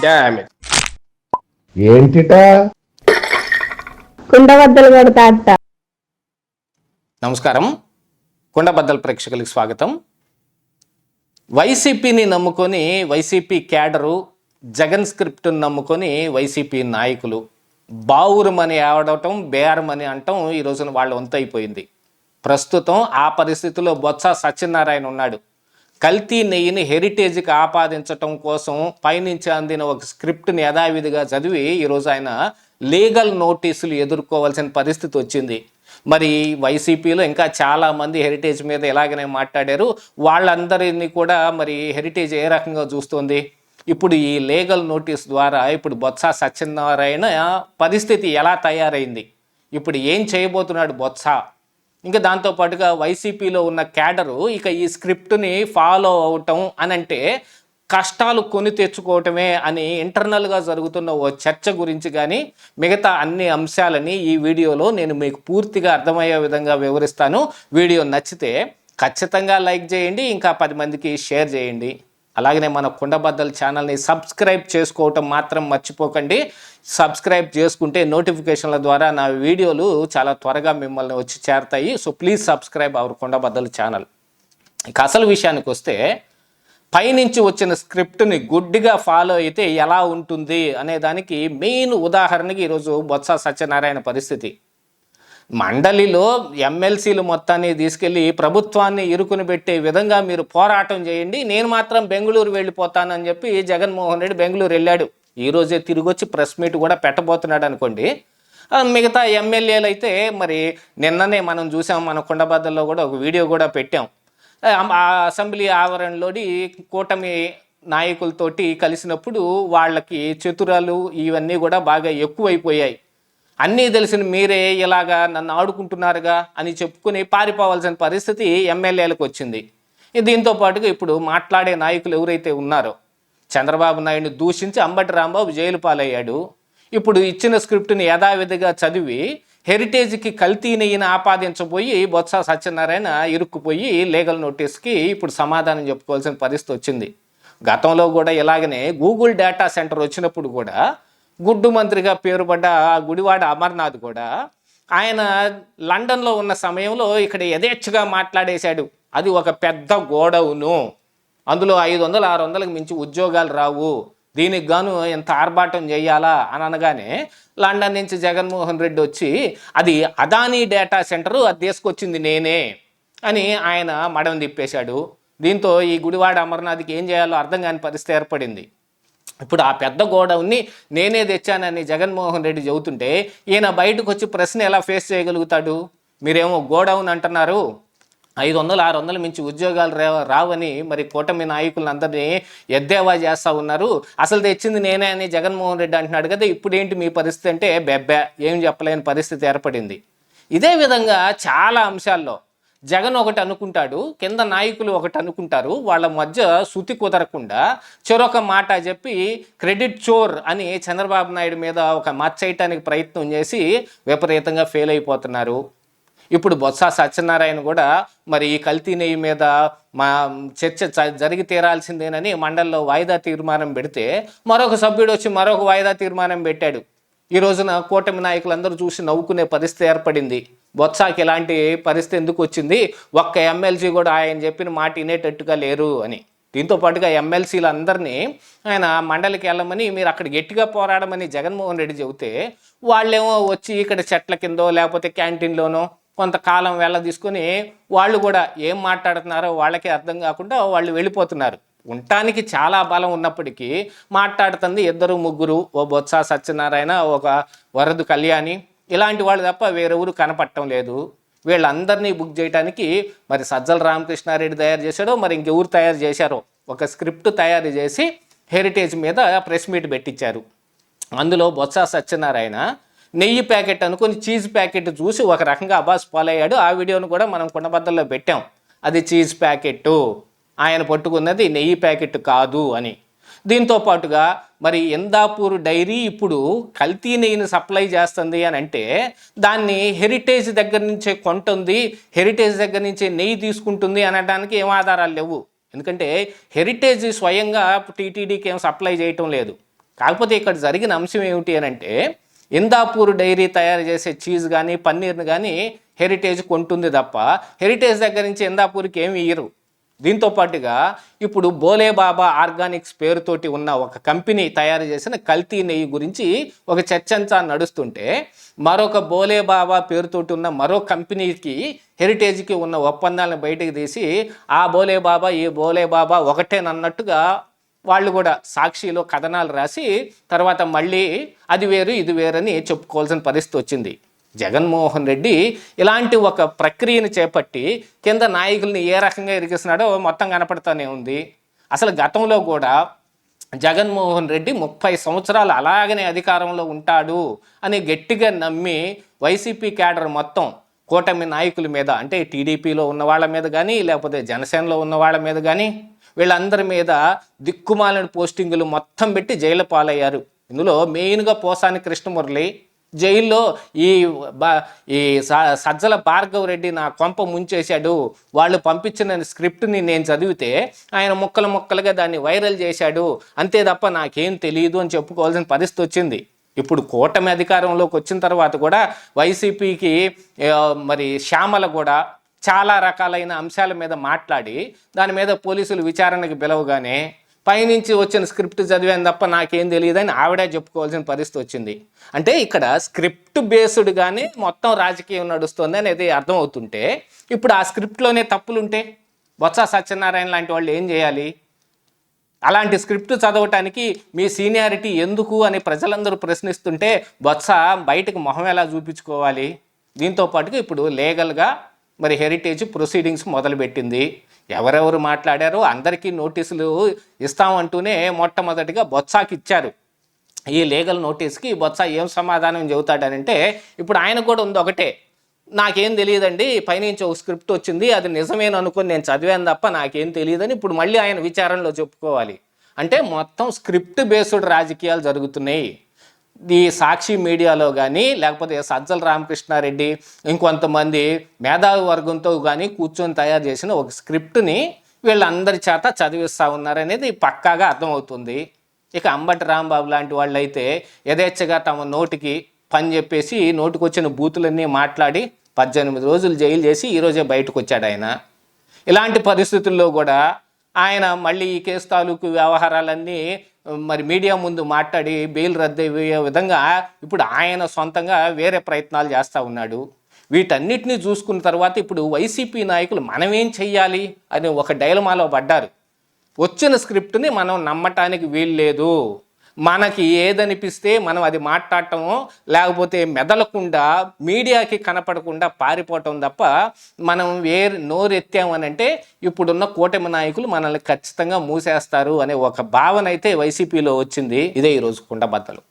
Damage ఏంటిట కుండబద్దలు కొడతా అత్త. నమస్కారం. కుండబద్దల ప్రేక్షకులకు స్వాగతం. వైసీపీని నమ్ముకొని వైసీపీ క్యాడరు, జగన్ స్క్రిప్ట్ని నమ్ముకొని వైసీపీ నాయకులు బావురమని ఆడటం, బేరమని అంటాం ఈ రోజున వాళ్ళ వంతైపోయింది. ప్రస్తుతం ఆ పరిస్థితిలో బొత్స సత్యనారాయణ ఉన్నాడు. కల్తీ నెయ్యిని హెరిటేజ్కి ఆపాదించటం కోసం పైనుంచి అందిన ఒక స్క్రిప్ట్ని యథావిధిగా చదివి ఈరోజు ఆయన లీగల్ నోటీసులు ఎదుర్కోవాల్సిన పరిస్థితి వచ్చింది. మరి వైసీపీలో ఇంకా చాలామంది హెరిటేజ్ మీద ఇలాగనే మాట్లాడారు. వాళ్ళందరినీ కూడా మరి హెరిటేజ్ ఏ రకంగా చూస్తుంది? ఇప్పుడు ఈ లీగల్ నోటీస్ ద్వారా ఇప్పుడు బొత్స సత్యనారాయణ పరిస్థితి ఎలా తయారైంది, ఇప్పుడు ఏం చేయబోతున్నాడు బొత్స, ఇంకా దాంతోపాటుగా వైసీపీలో ఉన్న క్యాడరు ఇక ఈ స్క్రిప్ట్ని ఫాలో అవటం అని అంటే కష్టాలు కొని తెచ్చుకోవటమే అని ఇంటర్నల్గా జరుగుతున్న ఓ చర్చ గురించి కానీ మిగతా అన్ని అంశాలని ఈ వీడియోలో నేను మీకు పూర్తిగా అర్థమయ్యే విధంగా వివరిస్తాను. వీడియో నచ్చితే ఖచ్చితంగా లైక్ చేయండి, ఇంకా 10 మందికి షేర్ చేయండి. అలాగనే మన కుండబద్దల ఛానల్ని సబ్స్క్రైబ్ చేసుకోవటం మాత్రం మర్చిపోకండి. సబ్స్క్రైబ్ చేసుకుంటే నోటిఫికేషన్ల ద్వారా నా వీడియోలు చాలా త్వరగా మిమ్మల్ని వచ్చి చేరతాయి. So please subscribe our Kundabaddala channel. ఇక అసలు విషయానికి వస్తే, పైనుంచి వచ్చిన స్క్రిప్ట్ని గుడ్డిగా ఫాలో అయితే ఎలా ఉంటుంది అనే దానికి మెయిన్ ఉదాహరణకి ఈరోజు బొత్స సత్యనారాయణ పరిస్థితి. మండలిలో ఎమ్మెల్సీలు మొత్తాన్ని తీసుకెళ్ళి ప్రభుత్వాన్ని ఇరుకుని పెట్టే విధంగా మీరు పోరాటం చేయండి, నేను మాత్రం బెంగళూరు వెళ్ళిపోతానని చెప్పి జగన్మోహన్ రెడ్డి బెంగళూరు వెళ్ళాడు. ఈరోజే తిరిగి వచ్చి ప్రెస్ మీట్ కూడా పెట్టబోతున్నాడు అనుకోండి. మిగతా ఎమ్మెల్యేలు అయితే మరి నిన్ననే మనం చూసాం, మన కుండబద్దల్లో కూడా ఒక వీడియో కూడా పెట్టాం. ఆ అసెంబ్లీ ఆవరణలోని కూటమి నాయకులతోటి కలిసినప్పుడు వాళ్ళకి చతురాలు ఇవన్నీ కూడా బాగా ఎక్కువైపోయాయి. అన్నీ తెలిసిన మీరే ఇలాగా నన్ను ఆడుకుంటున్నారుగా అని చెప్పుకుని పారిపోవాల్సిన పరిస్థితి ఎమ్మెల్యేలకు వచ్చింది. దీంతో పాటుగా ఇప్పుడు మాట్లాడే నాయకులు ఎవరైతే ఉన్నారో, చంద్రబాబు నాయుడిని దూషించి అంబటి రాంబాబు జైలు పాలయ్యాడు. ఇప్పుడు ఇచ్చిన స్క్రిప్ట్ని యథావిధిగా చదివి హెరిటేజ్కి కల్తీ నెయ్యిని ఆపాదించబోయి బొత్స సత్యనారాయణ ఇరుక్కుపోయి లీగల్ నోటీస్కి ఇప్పుడు సమాధానం చెప్పుకోవాల్సిన పరిస్థితి వచ్చింది. గతంలో కూడా ఇలాగనే గూగుల్ డేటా సెంటర్ వచ్చినప్పుడు కూడా గుడ్డు మంత్రిగా పేరుపడ్డ గుడివాడ అమర్నాథ్ కూడా ఆయన లండన్లో ఉన్న సమయంలో ఇక్కడ యథేచ్ఛగా మాట్లాడేశాడు. అది ఒక పెద్ద గోడౌను, అందులో 500-600కి మించి ఉద్యోగాలు రావు, దీనికి గాను ఎంత ఆర్భాటం చేయాలా అని అనగానే లండన్ నుంచి జగన్మోహన్ రెడ్డి వచ్చి అది అదానీ డేటా సెంటరు, అది తీసుకొచ్చింది నేనే అని ఆయన మడం తిప్పేశాడు. దీంతో ఈ గుడివాడ అమర్నాథ్కి ఏం చేయాలో అర్థం కాని పరిస్థితి ఏర్పడింది. ఇప్పుడు ఆ పెద్ద గోడౌన్ని నేనే తెచ్చానని జగన్మోహన్ రెడ్డి చెబుతుంటే ఈయన బయటకు వచ్చి ప్రశ్న ఎలా ఫేస్ చేయగలుగుతాడు? మీరేమో గోడౌన్ అంటున్నారు, 500-600 మించి ఉద్యోగాలు రావని మరి కూటమి నాయకులందరినీ ఎద్దేవా చేస్తూ ఉన్నారు. అసలు తెచ్చింది నేనే అని జగన్మోహన్ రెడ్డి అంటున్నాడు కదా, ఇప్పుడు ఏంటి మీ పరిస్థితి అంటే బెబ్బే, ఏం చెప్పలేని పరిస్థితి ఏర్పడింది. ఇదే విధంగా చాలా అంశాల్లో జగన్ ఒకటి అనుకుంటాడు, కింద నాయకులు ఒకటి అనుకుంటారు, వాళ్ళ మధ్య శృతి కుదరకుండా చెరొక మాట చెప్పి క్రెడిట్ చోర్ అని చంద్రబాబు నాయుడు మీద ఒక మచ్చయటానికి ప్రయత్నం చేసి విపరీతంగా ఫెయిల్ అయిపోతున్నారు. ఇప్పుడు బొత్స సత్యనారాయణ కూడా మరి ఈ కల్తీ నెయ్యి మీద మా చర్చ జరిగి తీరాల్సిందేనని మండలిలో వాయిదా తీర్మానం పెడితే మరొక సభ్యుడు వచ్చి మరొక వాయిదా తీర్మానం పెట్టాడు. ఈ రోజున కూటమి నాయకులందరూ చూసి నవ్వుకునే పరిస్థితి ఏర్పడింది. బొత్సకి ఇలాంటి పరిస్థితి ఎందుకు వచ్చింది, ఒక్క ఎమ్మెల్సీ కూడా ఆయన చెప్పిన మాట వినేటట్టుగా లేరు అని. దీంతో పాటుగా ఎమ్మెల్సీలు అందరినీ ఆయన మండలికి వెళ్ళమని, మీరు అక్కడ గట్టిగా పోరాడమని జగన్మోహన్ రెడ్డి చెబితే వాళ్ళేమో వచ్చి ఇక్కడ చెట్ల కిందో లేకపోతే క్యాంటీన్లోనో కొంతకాలం వెళ్ళ తీసుకొని వాళ్ళు కూడా ఏం మాట్లాడుతున్నారో వాళ్ళకే అర్థం కాకుండా వాళ్ళు వెళ్ళిపోతున్నారు. ఉండటానికి చాలా బలం ఉన్నప్పటికీ మాట్లాడుతుంది 2-3, ఓ బొత్స సత్యనారాయణ, ఒక వరదు కళ్యాణి, ఇలాంటి వాళ్ళు తప్ప వేరెవరు కనపడటం లేదు. వీళ్ళందరినీ బుక్ చేయడానికి మరి సజ్జల రామకృష్ణారెడ్డి తయారు చేశాడో మరి ఇంకెవరు తయారు చేశారో ఒక స్క్రిప్ట్ తయారు చేసి హెరిటేజ్ మీద ప్రెస్ మీట్ పెట్టించారు. అందులో బొత్స సత్యనారాయణ నెయ్యి ప్యాకెట్ అనుకుని చీజ్ ప్యాకెట్ చూసి ఒక రకంగా అబాస్ పాలయ్యాడు. ఆ వీడియోను కూడా మనం కుండబద్దల్లో పెట్టాం. అది చీజ్ ప్యాకెట్టు, ఆయన పట్టుకున్నది నెయ్యి ప్యాకెట్ కాదు అని. దీంతో పాటుగా మరి ఇందాపూర్ డైరీ ఇప్పుడు కల్తీ నెయ్యిని సప్లై చేస్తుంది అని అంటే దాన్ని హెరిటేజ్ దగ్గర నుంచే కొంటుంది, హెరిటేజ్ దగ్గర నుంచే నెయ్యి తీసుకుంటుంది అనడానికి ఏం ఆధారాలు లేవు. ఎందుకంటే హెరిటేజ్ స్వయంగా టీటీడీకి ఏం సప్లై చేయటం లేదు. కాకపోతే ఇక్కడ జరిగిన అంశం ఏమిటి అని అంటే, ఇందాపూర్ డైరీ తయారు చేసే చీజ్ కానీ పన్నీర్ని కానీ హెరిటేజ్ కొంటుంది తప్ప హెరిటేజ్ దగ్గర నుంచి ఇందాపూర్కి ఏమి ఇయ్యరు. దీంతో పాటుగా ఇప్పుడు బోలే బాబా ఆర్గానిక్స్ పేరుతోటి ఉన్న ఒక కంపెనీ తయారు చేసిన కల్తీ నెయ్యి గురించి ఒక చర్చ అంతా నడుస్తుంటే, మరొక బోలే బాబా పేరుతోటి ఉన్న మరో కంపెనీకి హెరిటేజ్కి ఉన్న ఒప్పందాలను బయటకు తీసి ఆ బోలే బాబా ఈ బోలే బాబా ఒకటేనన్నట్టుగా వాళ్ళు కూడా సాక్షిలో కథనాలు రాసి తర్వాత మళ్ళీ అది వేరు ఇది వేరని చెప్పుకోవాల్సిన పరిస్థితి వచ్చింది. జగన్మోహన్ రెడ్డి ఇలాంటి ఒక ప్రక్రియను చేపట్టి కింద నాయకుల్ని ఏ రకంగా ఇరికిస్తున్నాడో మొత్తం కనపడుతూనే ఉంది. అసలు గతంలో కూడా జగన్మోహన్ రెడ్డి 30 సంవత్సరాలు అలాగనే అధికారంలో ఉంటాడు అని గట్టిగా నమ్మి వైసీపీ క్యాడర్ మొత్తం కూటమి నాయకుల మీద, అంటే టీడీపీలో ఉన్న వాళ్ళ మీద కానీ లేకపోతే జనసేనలో ఉన్న వాళ్ళ మీద కానీ వీళ్ళందరి మీద దిక్కుమాలిన పోస్టింగులు మొత్తం పెట్టి జైలు పాలయ్యారు. ఇందులో మెయిన్గా పోసాని కృష్ణమురళి జైల్లో ఈ సజ్జల భార్గవ్ రెడ్డి నా కొంప ముంచేశాడు, వాళ్ళు పంపించిన స్క్రిప్ట్ని నేను చదివితే ఆయన ముక్కలు ముక్కలుగా దాన్ని వైరల్ చేశాడు, అంతే తప్ప నాకేం తెలియదు అని చెప్పుకోవాల్సిన పరిస్థితి వచ్చింది. ఇప్పుడు కూటమి అధికారంలోకి వచ్చిన తర్వాత కూడా వైసీపీకి మరి శ్యామల కూడా చాలా రకాలైన అంశాల మీద మాట్లాడి దాని మీద పోలీసులు విచారణకు పిలవగానే పైనుంచి వచ్చిన స్క్రిప్ట్ చదివాను తప్ప నాకేం తెలియదని ఆవిడే చెప్పుకోవాల్సిన పరిస్థితి వచ్చింది. అంటే ఇక్కడ స్క్రిప్ట్ బేస్డ్గానే మొత్తం రాజకీయం నడుస్తుంది అనేది అర్థమవుతుంటే, ఇప్పుడు ఆ స్క్రిప్ట్లోనే తప్పులుంటే బొత్స సత్యనారాయణ లాంటి వాళ్ళు ఏం చేయాలి? అలాంటి స్క్రిప్ట్ చదవటానికి మీ సీనియారిటీ ఎందుకు అని ప్రజలందరూ ప్రశ్నిస్తుంటే బొత్స బయటకు మొహం ఎలా చూపించుకోవాలి? దీంతో పాటుగా ఇప్పుడు లీగల్గా మరి హెరిటేజ్ ప్రొసీడింగ్స్ మొదలుపెట్టింది. ఎవరెవరు మాట్లాడారో అందరికీ నోటీసులు ఇస్తామంటూనే మొట్టమొదటిగా బొత్సాకి ఇచ్చారు. ఈ లీగల్ నోటీస్కి బొత్స ఏం సమాధానం చెబుతాడనంటే, ఇప్పుడు ఆయన కూడా ఉంది ఒకటే, నాకేం తెలియదండి, పైనుంచి ఒక స్క్రిప్ట్ వచ్చింది అది నిజమేననుకొని నేను చదివాను తప్ప నాకేం తెలియదని ఇప్పుడు మళ్ళీ ఆయన విచారణలో చెప్పుకోవాలి. అంటే మొత్తం స్క్రిప్ట్ బేస్డ్ రాజకీయాలు జరుగుతున్నాయి. ఈ సాక్షి మీడియాలో కానీ లేకపోతే సజ్జల రామకృష్ణారెడ్డి ఇంకొంతమంది మేధావి వర్గంతో కానీ కూర్చొని తయారు చేసిన ఒక స్క్రిప్ట్ని వీళ్ళందరి చేత చదివిస్తూ ఉన్నారనేది పక్కాగా అర్థమవుతుంది. ఇక అంబటి రాంబాబు లాంటి వాళ్ళు అయితే యథేచ్ఛగా తమ నోటికి పని చెప్పేసి నోటికొచ్చిన బూతులన్నీ మాట్లాడి 18 రోజులు జైలు చేసి ఈరోజే బయటకు వచ్చాడు ఆయన. ఇలాంటి పరిస్థితుల్లో కూడా ఆయన మళ్ళీ ఈ కేసు తాలూకు వ్యవహారాలన్నీ మరి మీడియా ముందు మాట్లాడి బెయిల్ రద్దయ్యే విధంగా ఇప్పుడు ఆయన సొంతంగా వేరే ప్రయత్నాలు చేస్తూ ఉన్నాడు. వీటన్నిటినీ చూసుకున్న తర్వాత ఇప్పుడు వైసీపీ నాయకులు మనమేం చెయ్యాలి అని ఒక డైలమాలో పడ్డారు. వచ్చిన స్క్రిప్ట్ని మనం నమ్మటానికి వీల్లేదు, మనకి ఏదనిపిస్తే మనం అది మాట్లాడటమో లేకపోతే మెదలకుండా మీడియాకి కనపడకుండా పారిపోవటం తప్ప మనం నోరెత్తామనంటే ఇప్పుడున్న కూటమి నాయకులు మనల్ని ఖచ్చితంగా మూసేస్తారు అనే ఒక భావన అయితే వైసీపీలో వచ్చింది. ఇదే ఈరోజు కుండబద్దలు.